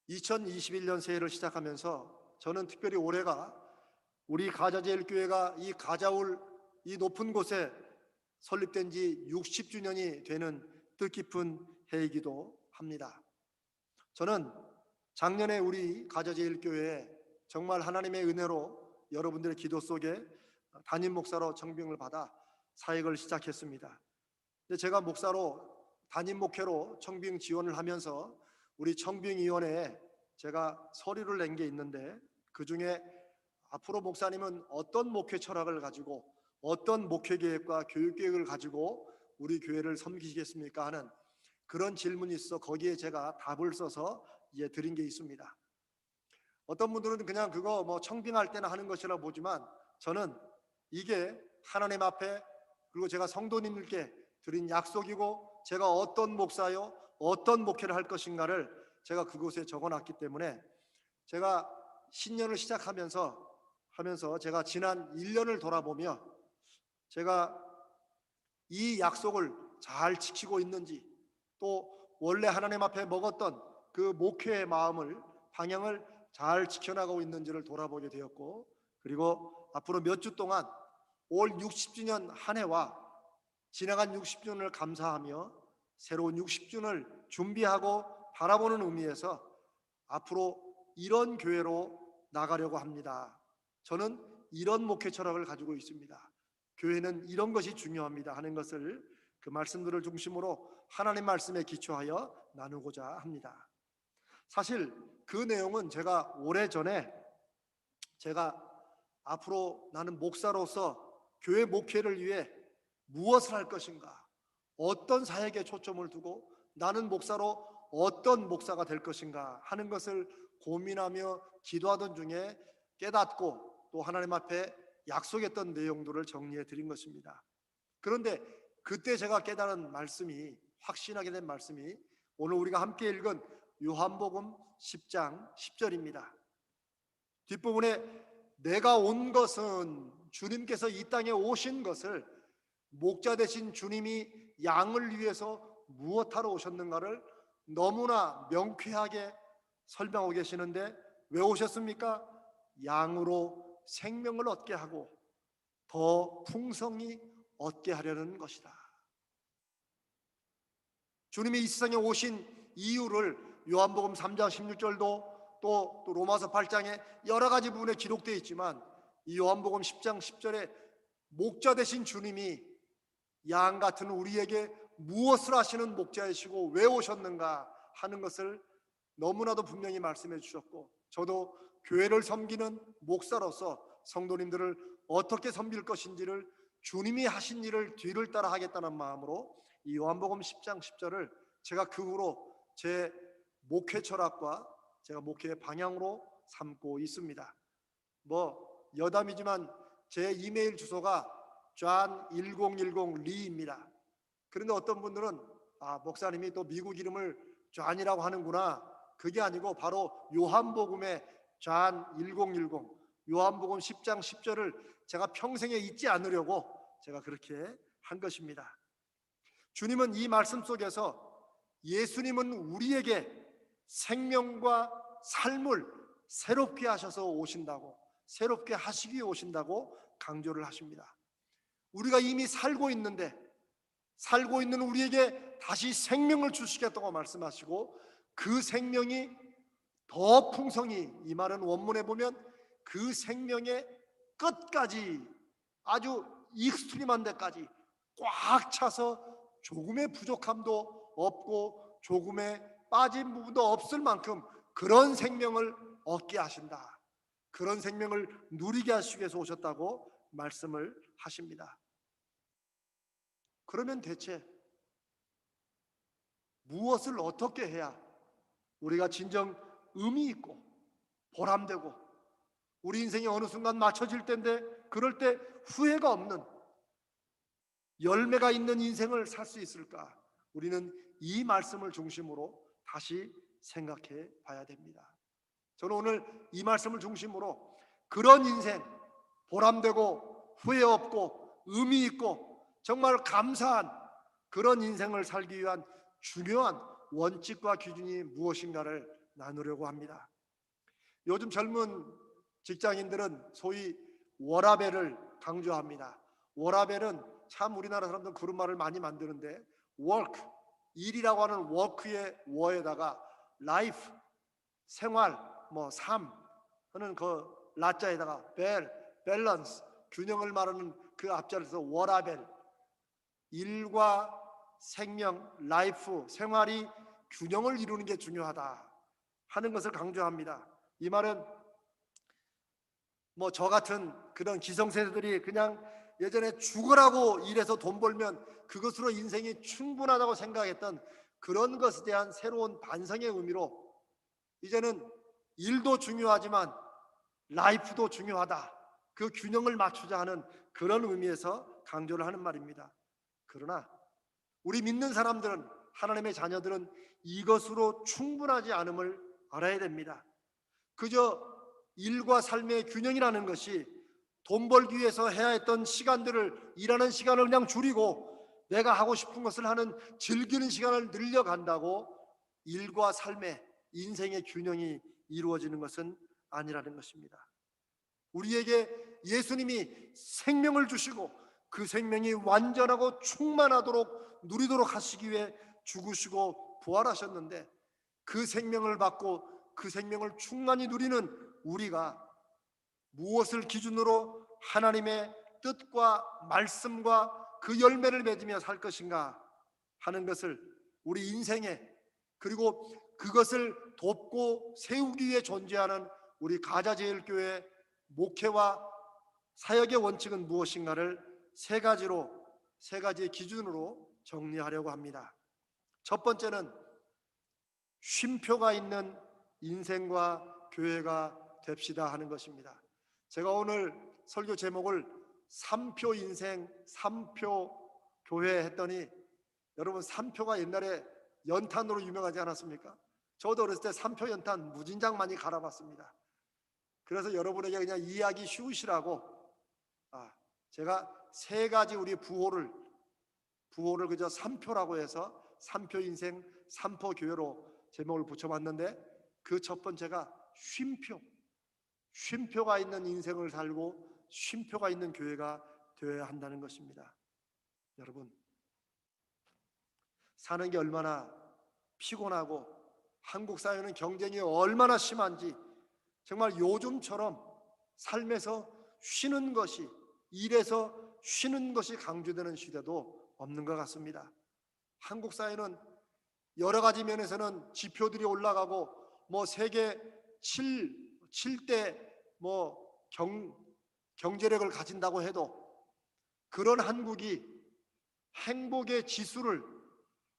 2021년 새해를 시작하면서 저는 특별히 올해가 우리 가자제일교회가 이 가자울 이 높은 곳에 설립된 지 60주년이 되는 뜻깊은 해이기도 합니다. 저는 작년에 우리 가자제일교회에 정말 하나님의 은혜로 여러분들의 기도 속에 담임 목사로 청빙을 받아 사역을 시작했습니다. 근데 제가 목사로 담임 목회로 청빙 지원을 하면서 우리 청빙위원회에 제가 서류를 낸 게 있는데, 그 중에 앞으로 목사님은 어떤 목회 철학을 가지고 어떤 목회 계획과 교육 계획을 가지고 우리 교회를 섬기시겠습니까 하는 그런 질문이 있어 거기에 제가 답을 써서 드린 게 있습니다. 어떤 분들은 그냥 그거 청빙할 때나 하는 것이라 보지만, 저는 이게 하나님 앞에 그리고 제가 성도님들께 드린 약속이고, 제가 어떤 목사요 어떤 목회를 할 것인가를 제가 그곳에 적어놨기 때문에, 제가 신년을 시작하면서 제가 지난 1년을 돌아보며 제가 이 약속을 잘 지키고 있는지, 또 원래 하나님 앞에 먹었던 그 목회의 마음을 방향을 잘 지켜나가고 있는지를 돌아보게 되었고, 그리고 앞으로 몇 주 동안 올 60주년 한 해와 지나간 60주년을 감사하며 새로운 60주년을 준비하고 바라보는 의미에서 앞으로 이런 교회로 나가려고 합니다. 저는 이런 목회 철학을 가지고 있습니다. 교회는 이런 것이 중요합니다 하는 것을, 그 말씀들을 중심으로 하나님 말씀에 기초하여 나누고자 합니다. 사실 그 내용은 제가 오래전에 제가 앞으로 나는 목사로서 교회 목회를 위해 무엇을 할 것인가, 어떤 사역에 초점을 두고 나는 목사로 어떤 목사가 될 것인가 하는 것을 고민하며 기도하던 중에 깨닫고 또 하나님 앞에 약속했던 내용들을 정리해 드린 것입니다. 그런데 그때 제가 깨달은 말씀이, 확신하게 된 말씀이 오늘 우리가 함께 읽은 요한복음 10장 10절입니다. 뒷부분에 내가 온 것은, 주님께서 이 땅에 오신 것을 목자 되신 주님이 양을 위해서 무엇하러 오셨는가를 너무나 명쾌하게 설명하고 계시는데, 왜 오셨습니까? 양으로 생명을 얻게 하고 더 풍성히 얻게 하려는 것이다. 주님이 이 세상에 오신 이유를 요한복음 3장 16절도 또 로마서 8장에 여러 가지 부분에 기록되어 있지만, 이 요한복음 10장 10절에 목자 되신 주님이 양 같은 우리에게 무엇을 하시는 목자이시고 왜 오셨는가 하는 것을 너무나도 분명히 말씀해 주셨고, 저도 교회를 섬기는 목사로서 성도님들을 어떻게 섬길 것인지를 주님이 하신 일을 뒤를 따라 하겠다는 마음으로 이 요한복음 10장 10절을 제가 그 후로 제 목회 철학과 제가 목회의 방향으로 삼고 있습니다. 여담이지만 제 이메일 주소가 john1010리입니다. 그런데 어떤 분들은 목사님이 또 미국 이름을 존이라고 하는구나. 그게 아니고 바로 요한복음의 john1010, 요한복음 10장 10절을 제가 평생에 잊지 않으려고 제가 그렇게 한 것입니다. 주님은 이 말씀 속에서 예수님은 우리에게 생명과 삶을 새롭게 하셔서 오신다고, 새롭게 하시기 위해 오신다고 강조를 하십니다. 우리가 이미 살고 있는데, 살고 있는 우리에게 다시 생명을 주시겠다고 말씀하시고, 그 생명이 더 풍성히, 이 말은 원문에 보면 그 생명의 끝까지, 아주 익스트림한 데까지 꽉 차서 조금의 부족함도 없고 조금의 빠진 부분도 없을 만큼 그런 생명을 얻게 하신다, 그런 생명을 누리게 하시기 위해서 오셨다고 말씀을 하십니다. 그러면 대체 무엇을 어떻게 해야 우리가 진정 의미 있고 보람되고 우리 인생이 어느 순간 맞춰질 텐데, 그럴 때 후회가 없는 열매가 있는 인생을 살 수 있을까? 우리는 이 말씀을 중심으로 다시 생각해 봐야 됩니다. 저는 오늘 이 말씀을 중심으로 그런 인생, 보람되고 후회 없고 의미 있고 정말 감사한 그런 인생을 살기 위한 중요한 원칙과 기준이 무엇인가를 나누려고 합니다. 요즘 젊은 직장인들은 소위 워라밸을 강조합니다. 워라밸은 참 우리나라 사람들은 그런 말을 많이 만드는데, work, 일이라고 하는 work의 워에다가 life, 생활, 삶 하는 그 라자에다가 밸런스, 균형을 말하는 그 앞자리에서 워라밸, 일과 생명, 라이프, 생활이 균형을 이루는 게 중요하다 하는 것을 강조합니다. 이 말은 저 같은 그런 기성세대들이 그냥 예전에 죽으라고 일해서 돈 벌면 그것으로 인생이 충분하다고 생각했던 그런 것에 대한 새로운 반성의 의미로 이제는 일도 중요하지만 라이프도 중요하다, 그 균형을 맞추자 하는 그런 의미에서 강조를 하는 말입니다. 그러나 우리 믿는 사람들은, 하나님의 자녀들은 이것으로 충분하지 않음을 알아야 됩니다. 그저 일과 삶의 균형이라는 것이 돈 벌기 위해서 해야 했던 시간들을, 일하는 시간을 그냥 줄이고 내가 하고 싶은 것을 하는 즐기는 시간을 늘려간다고 일과 삶의, 인생의 균형이 이루어지는 것은 아니라는 것입니다. 우리에게 예수님이 생명을 주시고 그 생명이 완전하고 충만하도록 누리도록 하시기 위해 죽으시고 부활하셨는데, 그 생명을 받고 그 생명을 충만히 누리는 우리가 무엇을 기준으로 하나님의 뜻과 말씀과 그 열매를 맺으며 살 것인가 하는 것을 우리 인생에, 그리고 그것을 돕고 세우기 위해 존재하는 우리 가자제일교회 목회와 사역의 원칙은 무엇인가를 세 가지의 기준으로 정리하려고 합니다. 첫 번째는 쉼표가 있는 인생과 교회가 됩시다 하는 것입니다. 제가 오늘 설교 제목을 3표 인생 3표 교회 했더니, 여러분 3표가 옛날에 연탄으로 유명하지 않았습니까? 저도 어렸을 때 3표 연탄 무진장 많이 갈아봤습니다. 그래서 여러분에게 그냥 이해하기 쉬우시라고 제가 세 가지 우리 부호를 그저 3표라고 해서 3표 인생 3표 교회로 제목을 붙여봤는데, 그 첫 번째가 쉼표가 있는 인생을 살고 쉼표가 있는 교회가 되어야 한다는 것입니다. 여러분, 사는 게 얼마나 피곤하고 한국 사회는 경쟁이 얼마나 심한지, 정말 요즘처럼 삶에서 쉬는 것이, 일에서 쉬는 것이 강조되는 시대도 없는 것 같습니다. 한국 사회는 여러 가지 면에서는 지표들이 올라가고 세계 7대 경제력을 가진다고 해도, 그런 한국이 행복의 지수를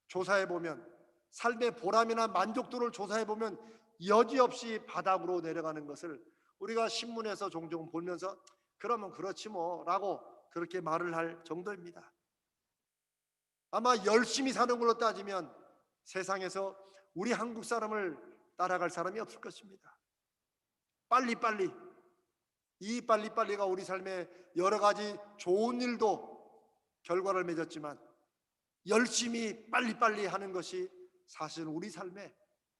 조사해보면, 삶의 보람이나 만족도를 조사해보면 여지없이 바닥으로 내려가는 것을 우리가 신문에서 종종 보면서 그러면 그렇지 라고 그렇게 말을 할 정도입니다. 아마 열심히 사는 걸로 따지면 세상에서 우리 한국 사람을 따라갈 사람이 없을 것입니다. 빨리빨리가 우리 삶에 여러 가지 좋은 일도 결과를 맺었지만, 열심히 빨리빨리 하는 것이 사실 우리 삶에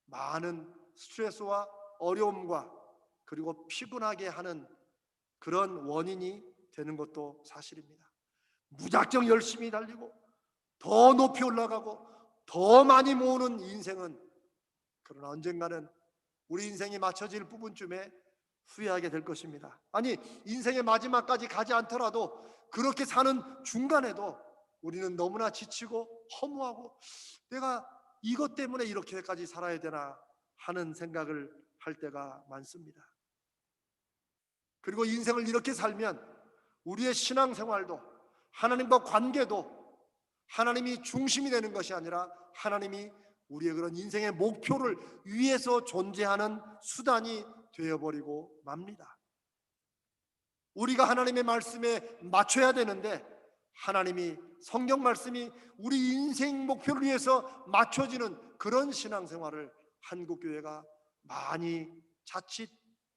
많은 스트레스와 어려움과 그리고 피곤하게 하는 그런 원인이 되는 것도 사실입니다. 무작정 열심히 달리고 더 높이 올라가고 더 많이 모으는 인생은, 그러나 언젠가는 우리 인생이 맞춰질 부분쯤에 후회하게 될 것입니다. 아니, 인생의 마지막까지 가지 않더라도 그렇게 사는 중간에도 우리는 너무나 지치고 허무하고 내가 이것 때문에 이렇게까지 살아야 되나 하는 생각을 할 때가 많습니다. 그리고 인생을 이렇게 살면 우리의 신앙생활도, 하나님과 관계도 하나님이 중심이 되는 것이 아니라 하나님이 우리의 그런 인생의 목표를 위해서 존재하는 수단이 되어버리고 맙니다. 우리가 하나님의 말씀에 맞춰야 되는데, 하나님이, 성경 말씀이 우리 인생 목표를 위해서 맞춰지는 그런 신앙생활을 한국교회가 많이 자칫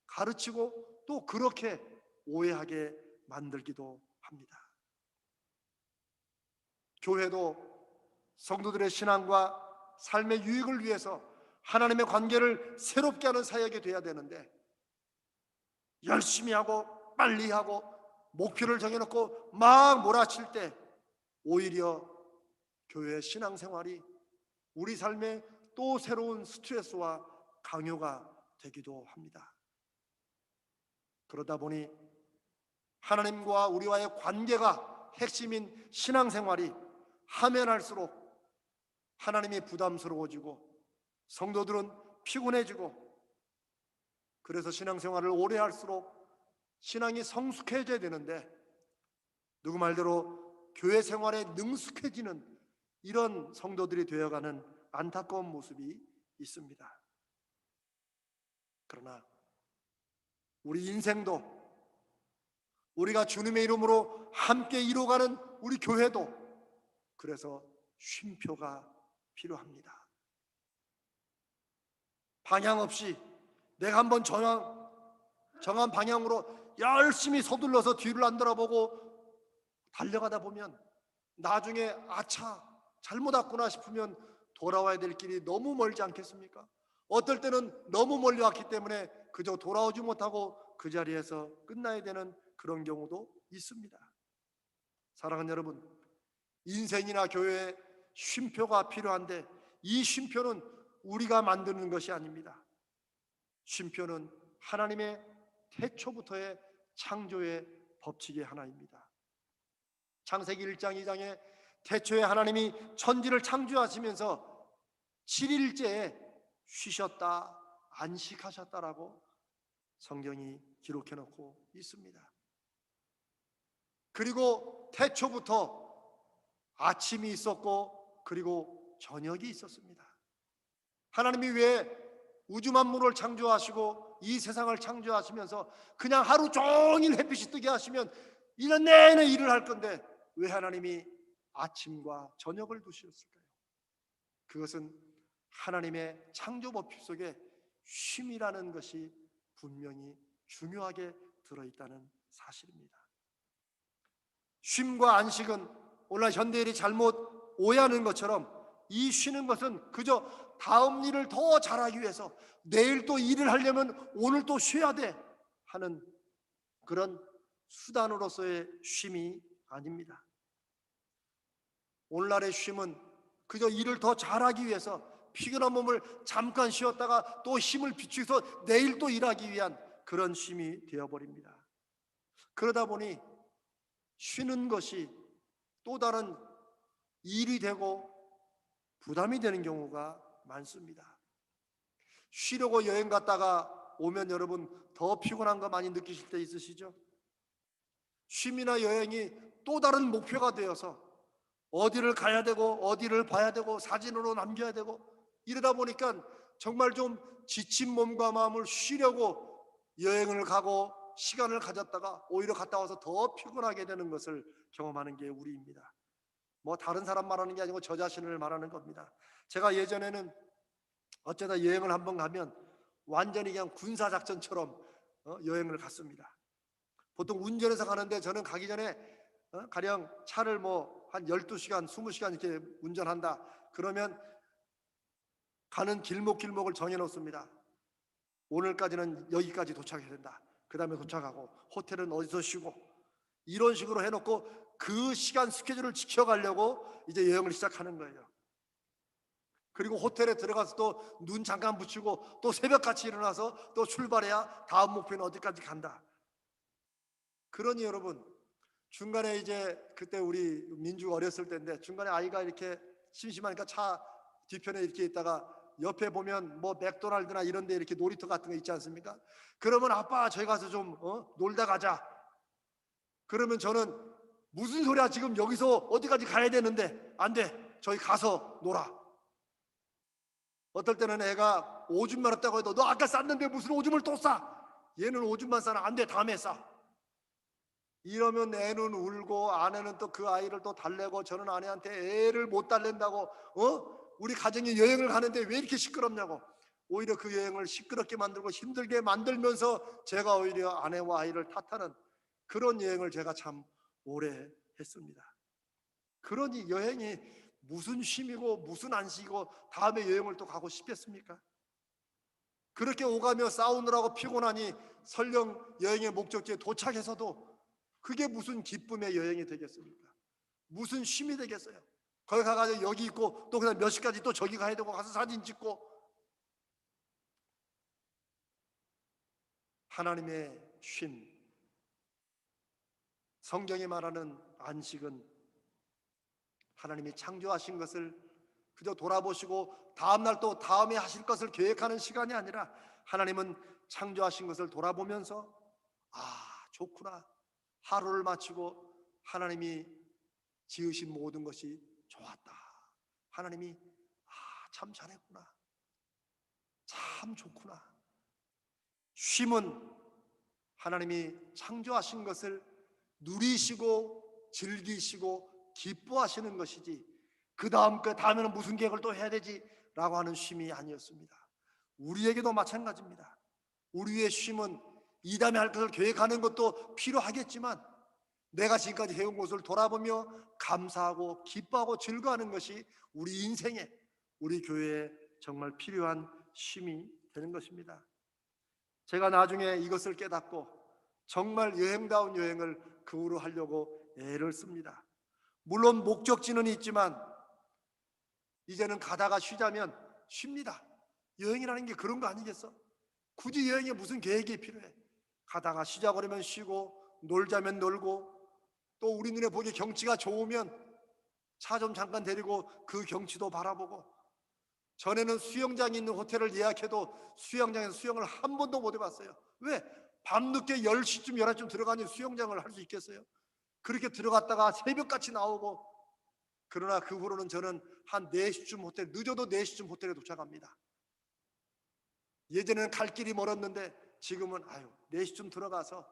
가르치고 또 그렇게 오해하게 만들기도 합니다. 교회도 성도들의 신앙과 삶의 유익을 위해서 하나님의 관계를 새롭게 하는 사역이 돼야 되는데, 열심히 하고 빨리 하고 목표를 정해놓고 막 몰아칠 때 오히려 교회 신앙생활이 우리 삶에 또 새로운 스트레스와 강요가 되기도 합니다. 그러다 보니 하나님과 우리와의 관계가 핵심인 신앙생활이 하면 할수록 하나님이 부담스러워지고 성도들은 피곤해지고, 그래서 신앙생활을 오래 할수록 신앙이 성숙해져야 되는데 누구 말대로 교회 생활에 능숙해지는 이런 성도들이 되어가는 안타까운 모습이 있습니다. 그러나 우리 인생도, 우리가 주님의 이름으로 함께 이루어가는 우리 교회도 그래서 쉼표가 필요합니다. 방향 없이 내가 한번 정한 방향으로 열심히 서둘러서 뒤를 안 돌아보고 달려가다 보면 나중에 아차 잘못 왔구나 싶으면 돌아와야 될 길이 너무 멀지 않겠습니까? 어떨 때는 너무 멀리 왔기 때문에 그저 돌아오지 못하고 그 자리에서 끝나야 되는 그런 경우도 있습니다. 사랑하는 여러분, 인생이나 교회에 쉼표가 필요한데 이 쉼표는 우리가 만드는 것이 아닙니다. 쉼표는 하나님의 태초부터의 창조의 법칙의 하나입니다. 창세기 1장 2장에 태초에 하나님이 천지를 창조하시면서 7일째에 쉬셨다, 안식하셨다라고 성경이 기록해 놓고 있습니다. 그리고 태초부터 아침이 있었고 그리고 저녁이 있었습니다. 하나님이 왜 우주 만물을 창조하시고 이 세상을 창조하시면서 그냥 하루 종일 햇빛이 뜨게 하시면 1년 내내 일을 할 건데 왜 하나님이 아침과 저녁을 두셨을까요? 그것은 하나님의 창조 법칙 속에 쉼이라는 것이 분명히 중요하게 들어있다는 사실입니다. 쉼과 안식은 오늘 현대인이 잘못 오해하는 것처럼 이 쉬는 것은 그저 다음 일을 더 잘하기 위해서 내일 또 일을 하려면 오늘 또 쉬어야 돼 하는 그런 수단으로서의 쉼이 아닙니다. 오늘날의 쉼은 그저 일을 더 잘하기 위해서 피곤한 몸을 잠깐 쉬었다가 또 힘을 비추어서 내일 또 일하기 위한 그런 쉼이 되어버립니다. 그러다 보니 쉬는 것이 또 다른 일이 되고 부담이 되는 경우가 많습니다. 쉬려고 여행 갔다가 오면 여러분 더 피곤한 거 많이 느끼실 때 있으시죠? 쉼이나 여행이 또 다른 목표가 되어서 어디를 가야 되고 어디를 봐야 되고 사진으로 남겨야 되고 이러다 보니까 정말 좀 지친 몸과 마음을 쉬려고 여행을 가고 시간을 가졌다가 오히려 갔다 와서 더 피곤하게 되는 것을 경험하는 게 우리입니다. 뭐 다른 사람 말하는 게 아니고 저 자신을 말하는 겁니다. 제가 예전에는 어쩌다 여행을 한번 가면 완전히 그냥 군사작전처럼 여행을 갔습니다. 보통 운전해서 가는데 저는 가기 전에 가령 차를 뭐 한 12시간, 20시간 이렇게 운전한다. 그러면 가는 길목을 정해놓습니다. 오늘까지는 여기까지 도착해야 된다. 그 다음에 도착하고 호텔은 어디서 쉬고 이런 식으로 해놓고 그 시간 스케줄을 지켜가려고 이제 여행을 시작하는 거예요. 그리고 호텔에 들어가서 또 눈 잠깐 붙이고 또 새벽같이 일어나서 또 출발해야 다음 목표는 어디까지 간다. 그러니 여러분 중간에 이제 그때 우리 민주가 어렸을 때인데 중간에 아이가 이렇게 심심하니까 차 뒤편에 이렇게 있다가 옆에 보면 뭐 맥도날드나 이런 데 이렇게 놀이터 같은 거 있지 않습니까? 그러면 아빠 저희 가서 좀 놀다 가자. 그러면 저는 무슨 소리야 지금 여기서 어디까지 가야 되는데 안 돼. 저희 가서 놀아. 어떨 때는 애가 오줌만 왔다고 해도 너 아까 쌌는데 무슨 오줌을 또 싸? 얘는 오줌만 싸나 안 돼. 다음에 싸. 이러면 애는 울고 아내는 또 그 아이를 또 달래고 저는 아내한테 애를 못 달랜다고 우리 가정이 여행을 가는데 왜 이렇게 시끄럽냐고 오히려 그 여행을 시끄럽게 만들고 힘들게 만들면서 제가 오히려 아내와 아이를 탓하는 그런 여행을 제가 참 오래 했습니다. 그러니 여행이 무슨 쉼이고 무슨 안식이고 다음에 여행을 또 가고 싶겠습니까? 그렇게 오가며 싸우느라고 피곤하니 설령 여행의 목적지에 도착해서도 그게 무슨 기쁨의 여행이 되겠습니까? 무슨 쉼이 되겠어요? 거기 가가지고 여기 있고 또 그다음 몇 시까지 또 저기 가야 되고 가서 사진 찍고. 하나님의 쉼, 성경이 말하는 안식은 하나님이 창조하신 것을 그저 돌아보시고 다음날 또 다음에 하실 것을 계획하는 시간이 아니라, 하나님은 창조하신 것을 돌아보면서 좋구나, 하루를 마치고 하나님이 지으신 모든 것이 좋았다, 하나님이 참 잘했구나, 참 좋구나. 쉼은 하나님이 창조하신 것을 누리시고 즐기시고 기뻐하시는 것이지, 그 다음에는 무슨 계획을 또 해야 되지 라고 하는 쉼이 아니었습니다. 우리에게도 마찬가지입니다. 우리의 쉼은 이 다음에 할 것을 계획하는 것도 필요하겠지만, 내가 지금까지 해온 것을 돌아보며 감사하고 기뻐하고 즐거워하는 것이 우리 인생에, 우리 교회에 정말 필요한 쉼이 되는 것입니다. 제가 나중에 이것을 깨닫고 정말 여행다운 여행을 그 후로 하려고 애를 씁니다. 물론 목적지는 있지만 이제는 가다가 쉬자면 쉽니다. 여행이라는 게 그런 거 아니겠어? 굳이 여행에 무슨 계획이 필요해? 가다가 쉬자 그러면 쉬고, 놀자면 놀고, 또 우리 눈에 보기 경치가 좋으면 차 좀 잠깐 데리고 그 경치도 바라보고. 전에는 수영장이 있는 호텔을 예약해도 수영장에서 수영을 한 번도 못 해봤어요. 왜? 밤늦게 10시쯤 11시쯤 들어가니 수영장을 할 수 있겠어요? 그렇게 들어갔다가 새벽같이 나오고. 그러나 그 후로는 저는 한 4시쯤 호텔, 늦어도 4시쯤 호텔에 도착합니다. 예전에는 갈 길이 멀었는데 지금은 4시쯤 들어가서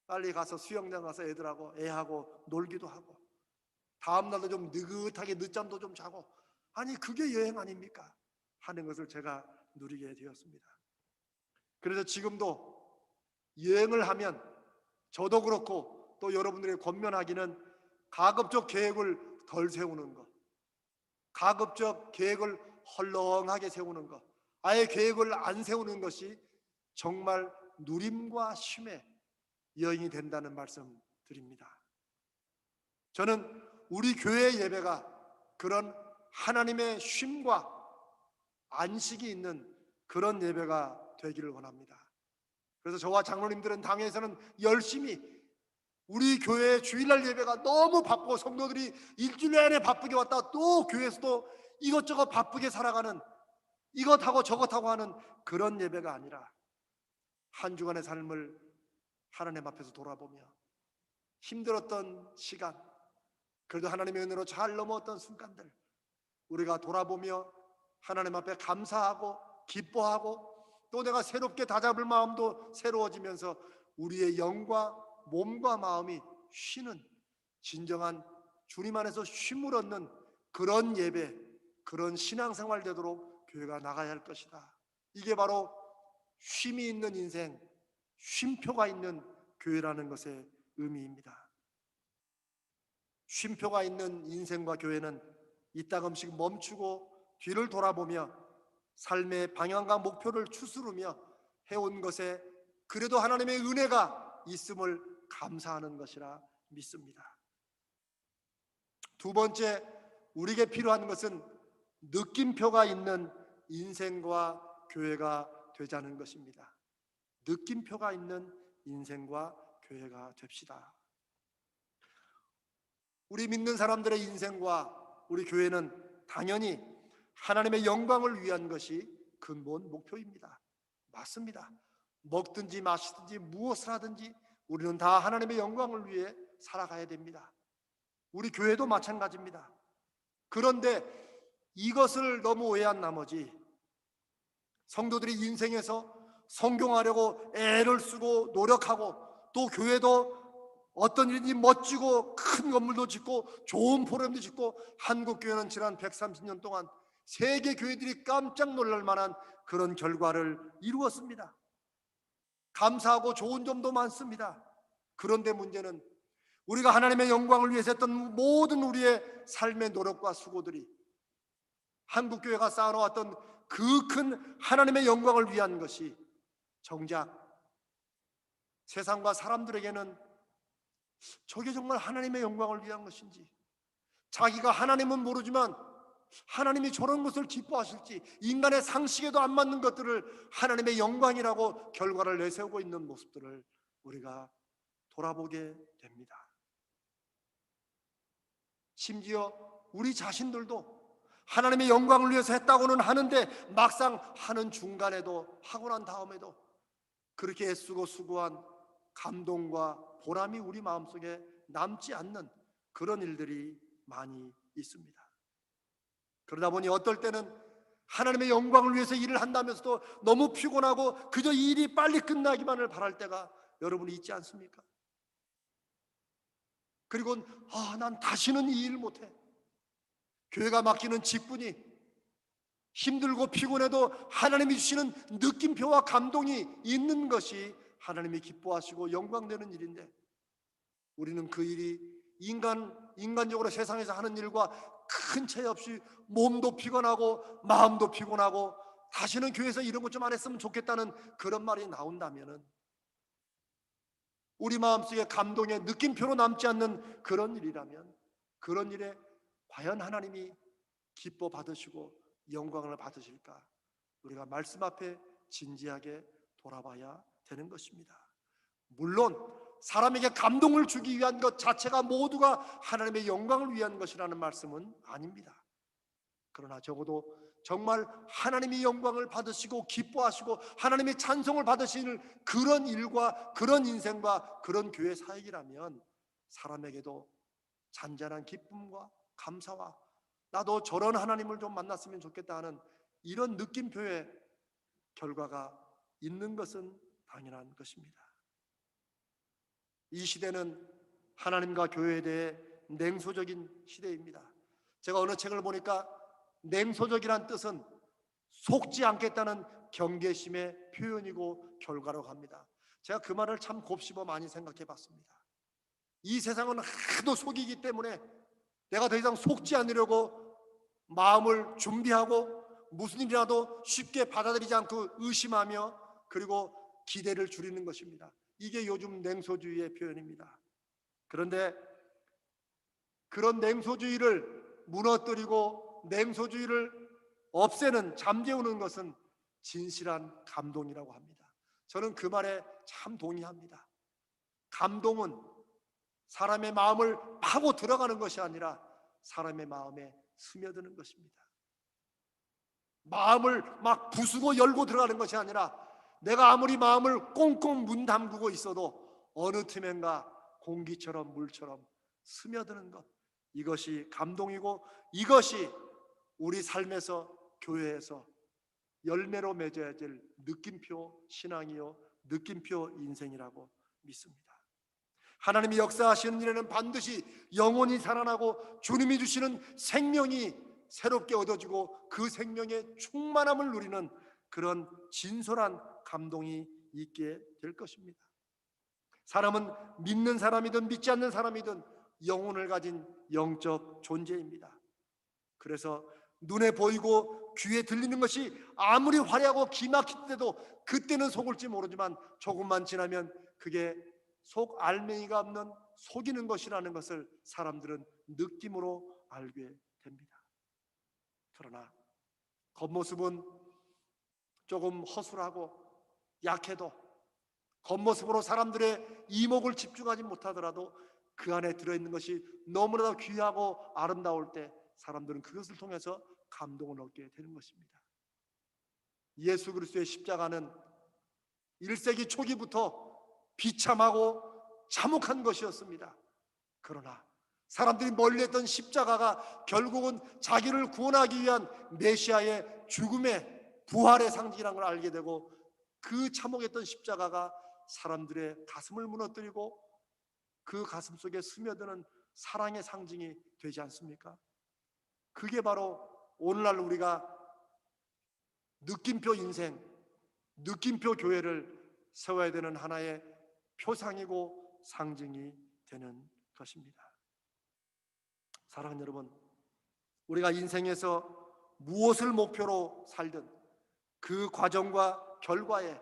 빨리 가서 수영장 가서 애하고 놀기도 하고, 다음날도 좀 느긋하게 늦잠도 좀 자고. 아니, 그게 여행 아닙니까? 하는 것을 제가 누리게 되었습니다. 그래서 지금도 여행을 하면 저도 그렇고 또 여러분들의 권면하기는, 가급적 계획을 덜 세우는 것, 가급적 계획을 헐렁하게 세우는 것, 아예 계획을 안 세우는 것이 정말 누림과 쉼의 여행이 된다는 말씀 드립니다. 저는 우리 교회 예배가 그런 하나님의 쉼과 안식이 있는 그런 예배가 되기를 원합니다. 그래서 저와 장로님들은 당회에서는 열심히, 우리 교회 주일날 예배가 너무 바쁘고 성도들이 일주일 내내 바쁘게 왔다 또 교회에서도 이것저것 바쁘게 살아가는, 이것하고 저것하고 하는 그런 예배가 아니라, 한 주간의 삶을 하나님 앞에서 돌아보며 힘들었던 시간, 그래도 하나님의 은혜로 잘 넘어왔던 순간들 우리가 돌아보며 하나님 앞에 감사하고 기뻐하고, 또 내가 새롭게 다잡을 마음도 새로워지면서 우리의 영과 몸과 마음이 쉬는, 진정한 주님 안에서 쉼을 얻는 그런 예배, 그런 신앙생활 되도록 교회가 나가야 할 것이다. 이게 바로 쉼이 있는 인생, 쉼표가 있는 교회라는 것의 의미입니다. 쉼표가 있는 인생과 교회는 이따금씩 멈추고 뒤를 돌아보며 삶의 방향과 목표를 추스르며 해온 것에 그래도 하나님의 은혜가 있음을 감사하는 것이라 믿습니다. 두 번째, 우리에게 필요한 것은 느낌표가 있는 인생과 교회가 되자는 것입니다. 느낌표가 있는 인생과 교회가 됩시다. 우리 믿는 사람들의 인생과 우리 교회는 당연히 하나님의 영광을 위한 것이 근본 목표입니다. 맞습니다. 먹든지 마시든지 무엇을 하든지 우리는 다 하나님의 영광을 위해 살아가야 됩니다. 우리 교회도 마찬가지입니다. 그런데 이것을 너무 오해한 나머지 성도들이 인생에서 성공하려고 애를 쓰고 노력하고, 또 교회도 어떤 일인지 멋지고 큰 건물도 짓고 좋은 프로그램도 짓고, 한국교회는 지난 130년 동안 세계 교회들이 깜짝 놀랄 만한 그런 결과를 이루었습니다. 감사하고 좋은 점도 많습니다. 그런데 문제는 우리가 하나님의 영광을 위해서 했던 모든 우리의 삶의 노력과 수고들이, 한국교회가 쌓아놓았던 그 큰 하나님의 영광을 위한 것이 정작 세상과 사람들에게는 저게 정말 하나님의 영광을 위한 것인지, 자기가 하나님은 모르지만 하나님이 저런 것을 기뻐하실지 인간의 상식에도 안 맞는 것들을 하나님의 영광이라고 결과를 내세우고 있는 모습들을 우리가 돌아보게 됩니다. 심지어 우리 자신들도 하나님의 영광을 위해서 했다고는 하는데 막상 하는 중간에도, 하고 난 다음에도 그렇게 애쓰고 수고한 감동과 보람이 우리 마음속에 남지 않는 그런 일들이 많이 있습니다. 그러다 보니 어떨 때는 하나님의 영광을 위해서 일을 한다면서도 너무 피곤하고 그저 이 일이 빨리 끝나기만을 바랄 때가 여러분이 있지 않습니까? 그리고 난 다시는 이 일 못해. 교회가 맡기는 직분이 힘들고 피곤해도 하나님이 주시는 느낌표와 감동이 있는 것이 하나님이 기뻐하시고 영광되는 일인데, 우리는 그 일이 인간적으로 세상에서 하는 일과 큰 차이 없이 몸도 피곤하고 마음도 피곤하고 다시는 교회에서 이런 것 좀 안 했으면 좋겠다는 그런 말이 나온다면은 우리 마음속에 감동의 느낌표로 남지 않는 그런 일이라면 그런 일에 과연 하나님이 기뻐 받으시고 영광을 받으실까? 우리가 말씀 앞에 진지하게 돌아봐야 되는 것입니다. 물론 사람에게 감동을 주기 위한 것 자체가 모두가 하나님의 영광을 위한 것이라는 말씀은 아닙니다. 그러나 적어도 정말 하나님이 영광을 받으시고 기뻐하시고 하나님의 찬송을 받으시는 그런 일과 그런 인생과 그런 교회 사역이라면 사람에게도 잔잔한 기쁨과 감사와 나도 저런 하나님을 좀 만났으면 좋겠다 하는 이런 느낌표의 결과가 있는 것은 당연한 것입니다. 이 시대는 하나님과 교회에 대해 냉소적인 시대입니다. 제가 어느 책을 보니까 냉소적이란 뜻은 속지 않겠다는 경계심의 표현이고 결과라고 합니다. 제가 그 말을 참 곱씹어 많이 생각해 봤습니다. 이 세상은 하도 속이기 때문에 내가 더 이상 속지 않으려고 마음을 준비하고 무슨 일이라도 쉽게 받아들이지 않고 의심하며 그리고 기대를 줄이는 것입니다. 이게 요즘 냉소주의의 표현입니다. 그런데 그런 냉소주의를 무너뜨리고 냉소주의를 없애는, 잠재우는 것은 진실한 감동이라고 합니다. 저는 그 말에 참 동의합니다. 감동은 사람의 마음을 파고 들어가는 것이 아니라 사람의 마음에 스며드는 것입니다. 마음을 막 부수고 열고 들어가는 것이 아니라 내가 아무리 마음을 꽁꽁 문 담그고 있어도 어느 틈엔가 공기처럼 물처럼 스며드는 것, 이것이 감동이고 이것이 우리 삶에서 교회에서 열매로 맺어야 될 느낌표 신앙이요 느낌표 인생이라고 믿습니다. 하나님이 역사하시는 일에는 반드시 영혼이 살아나고 주님이 주시는 생명이 새롭게 얻어지고 그 생명의 충만함을 누리는 그런 진솔한 감동이 있게 될 것입니다. 사람은 믿는 사람이든 믿지 않는 사람이든 영혼을 가진 영적 존재입니다. 그래서 눈에 보이고 귀에 들리는 것이 아무리 화려하고 기막힐 때도 그때는 속을지 모르지만 조금만 지나면 그게 속 알맹이가 없는 속이는 것이라는 것을 사람들은 느낌으로 알게 됩니다. 그러나 겉모습은 조금 허술하고 약해도 겉모습으로 사람들의 이목을 집중하지 못하더라도 그 안에 들어있는 것이 너무나도 귀하고 아름다울 때 사람들은 그것을 통해서 감동을 얻게 되는 것입니다. 예수 그리스도의 십자가는 1세기 초기부터 비참하고 참혹한 것이었습니다. 그러나 사람들이 멀리했던 십자가가 결국은 자기를 구원하기 위한 메시아의 죽음의 부활의 상징이라는 걸 알게 되고 그 참혹했던 십자가가 사람들의 가슴을 무너뜨리고 그 가슴 속에 스며드는 사랑의 상징이 되지 않습니까? 그게 바로 오늘날 우리가 느낌표 인생, 느낌표 교회를 세워야 되는 하나의 표상이고 상징이 되는 것입니다. 사랑하는 여러분, 우리가 인생에서 무엇을 목표로 살든 그 과정과 결과에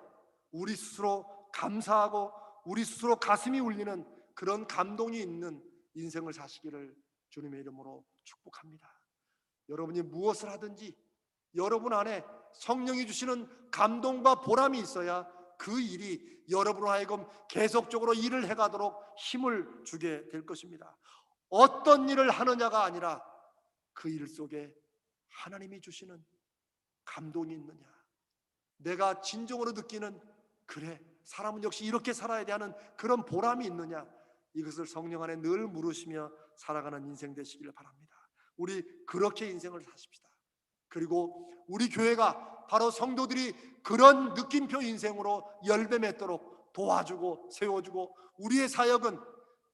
우리 스스로 감사하고 우리 스스로 가슴이 울리는 그런 감동이 있는 인생을 사시기를 주님의 이름으로 축복합니다. 여러분이 무엇을 하든지 여러분 안에 성령이 주시는 감동과 보람이 있어야 그 일이 여러분으로 하여금 계속적으로 일을 해가도록 힘을 주게 될 것입니다. 어떤 일을 하느냐가 아니라 그 일 속에 하나님이 주시는 감동이 있느냐, 내가 진정으로 느끼는, 그래 사람은 역시 이렇게 살아야 돼 하는 그런 보람이 있느냐, 이것을 성령 안에 늘 물으시며 살아가는 인생 되시기를 바랍니다. 우리 그렇게 인생을 사십시다. 그리고 우리 교회가 바로 성도들이 그런 느낌표 인생으로 열매 맺도록 도와주고 세워주고, 우리의 사역은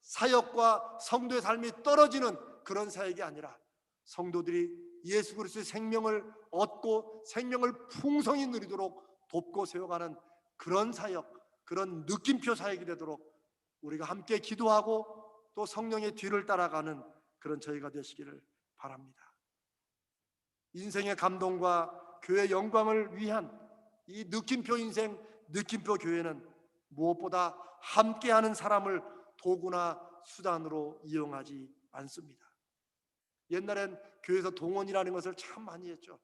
사역과 성도의 삶이 떨어지는 그런 사역이 아니라 성도들이 예수 그리스도의 생명을 얻고 생명을 풍성히 누리도록 돕고 세워가는 그런 사역, 그런 느낌표 사역이 되도록 우리가 함께 기도하고 또 성령의 뒤를 따라가는 그런 저희가 되시기를 바랍니다. 인생의 감동과 교회의 영광을 위한 이 느낌표 인생, 느낌표 교회는 무엇보다 함께하는 사람을 도구나 수단으로 이용하지 않습니다. 옛날엔 교회에서 동원이라는 것을 참 많이 했죠.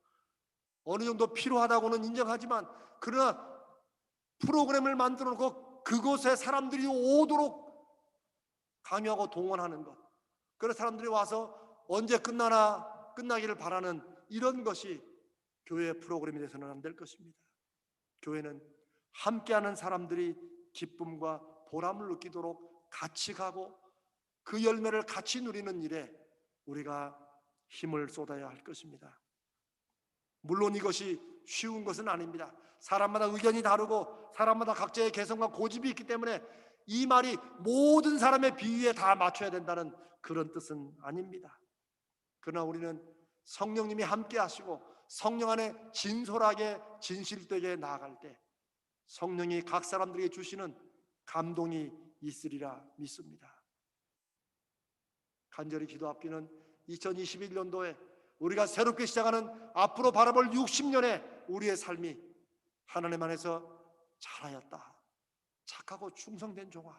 어느 정도 필요하다고는 인정하지만, 그러나 프로그램을 만들어 놓고 그곳에 사람들이 오도록 강요하고 동원하는 것, 그래서 사람들이 와서 언제 끝나기를 바라는 이런 것이 교회의 프로그램이 돼서는 안 될 것입니다. 교회는 함께하는 사람들이 기쁨과 보람을 느끼도록 같이 가고 그 열매를 같이 누리는 일에 우리가 힘을 쏟아야 할 것입니다. 물론 이것이 쉬운 것은 아닙니다. 사람마다 의견이 다르고 사람마다 각자의 개성과 고집이 있기 때문에 이 말이 모든 사람의 비위에 다 맞춰야 된다는 그런 뜻은 아닙니다. 그러나 우리는 성령님이 함께 하시고 성령 안에 진솔하게 진실되게 나아갈 때 성령이 각 사람들에게 주시는 감동이 있으리라 믿습니다. 간절히 기도합기는 2021년도에 우리가 새롭게 시작하는 앞으로 바라볼 60년의 우리의 삶이 하나님 안에서 잘하였다, 착하고 충성된 종아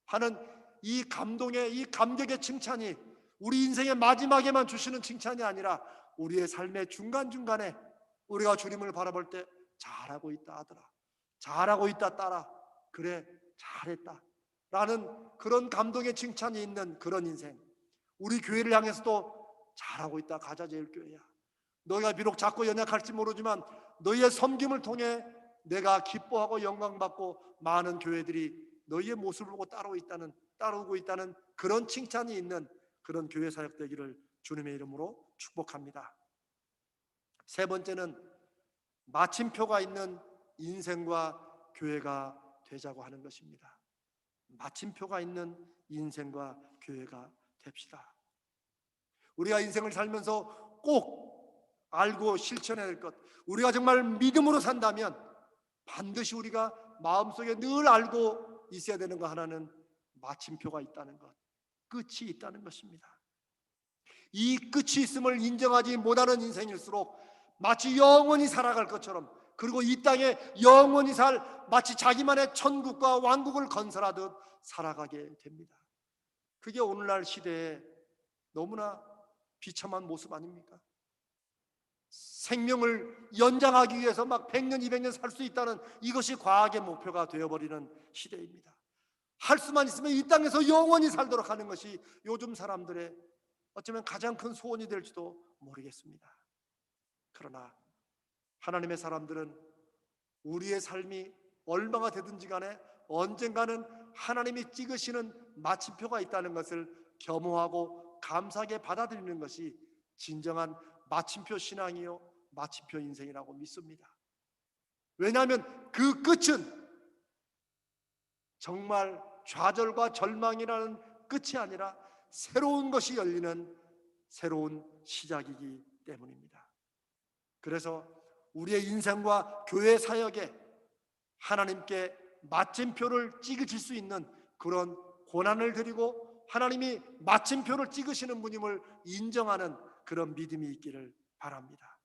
하는 이 감동의, 이 감격의 칭찬이 우리 인생의 마지막에만 주시는 칭찬이 아니라 우리의 삶의 중간중간에 우리가 주님을 바라볼 때 잘하고 있다 아들아, 잘하고 있다 딸아, 그래 잘했다 라는 그런 감동의 칭찬이 있는 그런 인생, 우리 교회를 향해서도 잘하고 있다 가자제일교회야, 너희가 비록 작고 연약할지 모르지만 너희의 섬김을 통해 내가 기뻐하고 영광받고 많은 교회들이 너희의 모습을 보고 따르고 있다는 그런 칭찬이 있는 그런 교회 사역 되기를 주님의 이름으로 축복합니다. 세 번째는 마침표가 있는 인생과 교회가 되자고 하는 것입니다. 마침표가 있는 인생과 교회가 됩시다. 우리가 인생을 살면서 꼭 알고 실천해야 될 것, 우리가 정말 믿음으로 산다면 반드시 우리가 마음속에 늘 알고 있어야 되는 거 하나는 마침표가 있다는 것, 끝이 있다는 것입니다. 이 끝이 있음을 인정하지 못하는 인생일수록 마치 영원히 살아갈 것처럼, 그리고 이 땅에 영원히 마치 자기만의 천국과 왕국을 건설하듯 살아가게 됩니다. 그게 오늘날 시대에 너무나 비참한 모습 아닙니까? 생명을 연장하기 위해서 막 100년, 200년 살 수 있다는 이것이 과학의 목표가 되어버리는 시대입니다. 할 수만 있으면 이 땅에서 영원히 살도록 하는 것이 요즘 사람들의 어쩌면 가장 큰 소원이 될지도 모르겠습니다. 그러나 하나님의 사람들은 우리의 삶이 얼마가 되든지 간에 언젠가는 하나님이 찍으시는 마침표가 있다는 것을 겸허하고 감사하게 받아들이는 것이 진정한 마침표 신앙이요 마침표 인생이라고 믿습니다. 왜냐하면 그 끝은 정말 좌절과 절망이라는 끝이 아니라 새로운 것이 열리는 새로운 시작이기 때문입니다. 그래서 우리의 인생과 교회 사역에 하나님께 마침표를 찍으실 수 있는 그런 고난을 드리고 하나님이 마침표를 찍으시는 분임을 인정하는 그런 믿음이 있기를 바랍니다.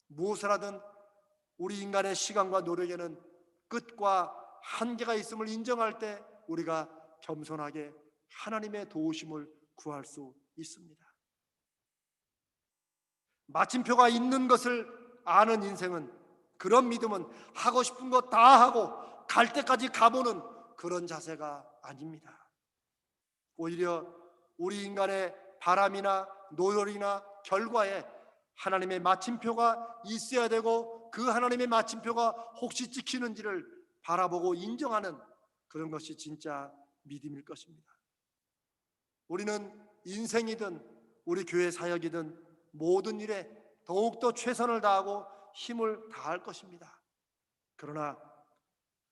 무엇을 하든 우리 인간의 시간과 노력에는 끝과 한계가 있음을 인정할 때 우리가 겸손하게 하나님의 도우심을 구할 수 있습니다. 마침표가 있는 것을 아는 인생은, 그런 믿음은 하고 싶은 거 다 하고 갈 때까지 가보는 그런 자세가 아닙니다. 오히려 우리 인간의 바람이나 노력이나 결과에 하나님의 마침표가 있어야 되고, 그 하나님의 마침표가 혹시 찍히는지를 바라보고 인정하는 그런 것이 진짜 믿음일 것입니다. 우리는 인생이든 우리 교회 사역이든 모든 일에 더욱더 최선을 다하고 힘을 다할 것입니다. 그러나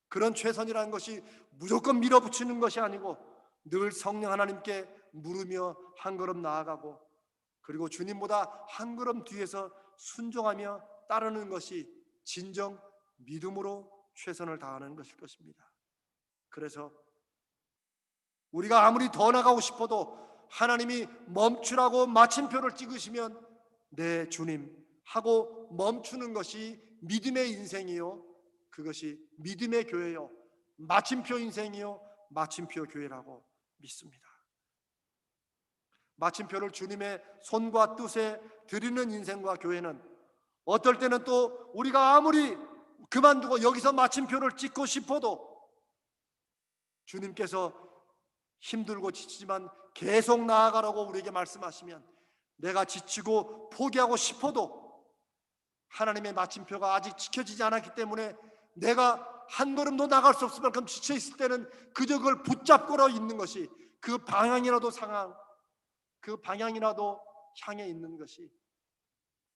그런 최선이라는 것이 무조건 밀어붙이는 것이 아니고 늘 성령 하나님께 물으며 한 걸음 나아가고, 그리고 주님보다 한 걸음 뒤에서 순종하며 따르는 것이 진정 믿음으로 최선을 다하는 것일 것입니다. 그래서 우리가 아무리 더 나가고 싶어도 하나님이 멈추라고 마침표를 찍으시면 네 주님 하고 멈추는 것이 믿음의 인생이요, 그것이 믿음의 교회요, 마침표 인생이요, 마침표 교회라고 믿습니다. 마침표를 주님의 손과 뜻에 드리는 인생과 교회는 어떨 때는 또 우리가 아무리 그만두고 여기서 마침표를 찍고 싶어도 주님께서 힘들고 지치지만 계속 나아가라고 우리에게 말씀하시면, 내가 지치고 포기하고 싶어도 하나님의 마침표가 아직 지켜지지 않았기 때문에 내가 한 걸음도 나갈 수 없을 만큼 지쳐 있을 때는 그저 그걸 붙잡고 있는 것이, 그 방향이라도 향해 있는 것이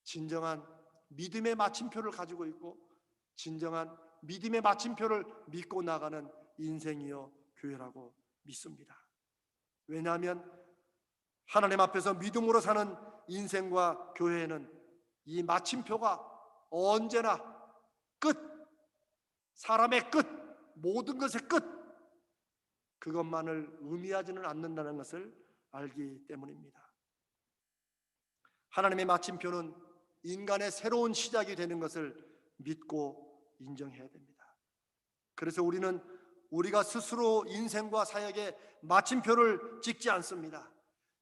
진정한 믿음의 마침표를 가지고 있고 진정한 믿음의 마침표를 믿고 나가는 인생이요 교회라고 믿습니다. 왜냐하면 하나님 앞에서 믿음으로 사는 인생과 교회에는 이 마침표가 언제나 끝, 사람의 끝, 모든 것의 끝, 그것만을 의미하지는 않는다는 것을 알기 때문입니다. 하나님의 마침표는 인간의 새로운 시작이 되는 것을 믿고 인정해야 됩니다. 그래서 우리는 우리가 스스로 인생과 사역에 마침표를 찍지 않습니다.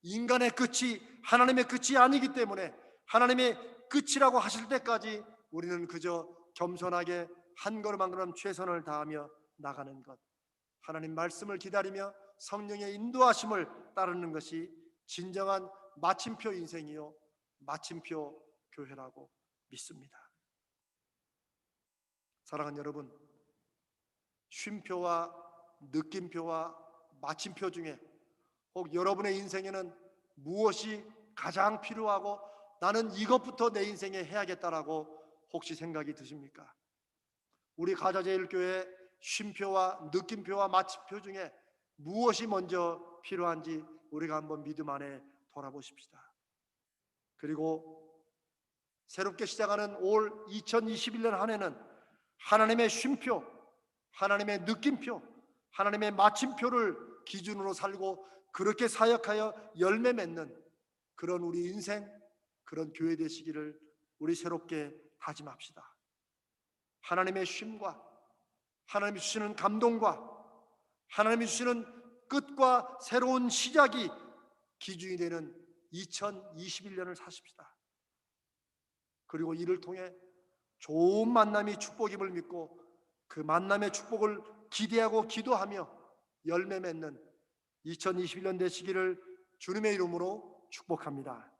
인간의 끝이 하나님의 끝이 아니기 때문에 하나님의 끝이라고 하실 때까지 우리는 그저 겸손하게 한 걸음 한 걸음 최선을 다하며 나가는 것, 하나님 말씀을 기다리며 성령의 인도하심을 따르는 것이 진정한 마침표 인생이요 마침표 교회라고 믿습니다. 사랑하는 여러분, 쉼표와 느낌표와 마침표 중에 혹 여러분의 인생에는 무엇이 가장 필요하고 나는 이것부터 내 인생에 해야겠다라고 혹시 생각이 드십니까? 우리 가자제일교회 쉼표와 느낌표와 마침표 중에 무엇이 먼저 필요한지 우리가 한번 믿음 안에 돌아보십시다. 그리고 새롭게 시작하는 올 2021년 한 해는 하나님의 쉼표, 하나님의 느낌표, 하나님의 마침표를 기준으로 살고 그렇게 사역하여 열매 맺는 그런 우리 인생, 그런 교회 되시기를 우리 새롭게 다짐합시다. 하나님의 쉼과 하나님이 주시는 감동과 하나님이 주시는 끝과 새로운 시작이 기준이 되는 2021년을 사십시다. 그리고 이를 통해 좋은 만남이 축복임을 믿고 그 만남의 축복을 기대하고 기도하며 열매 맺는 2021년 되시기를 주님의 이름으로 축복합니다.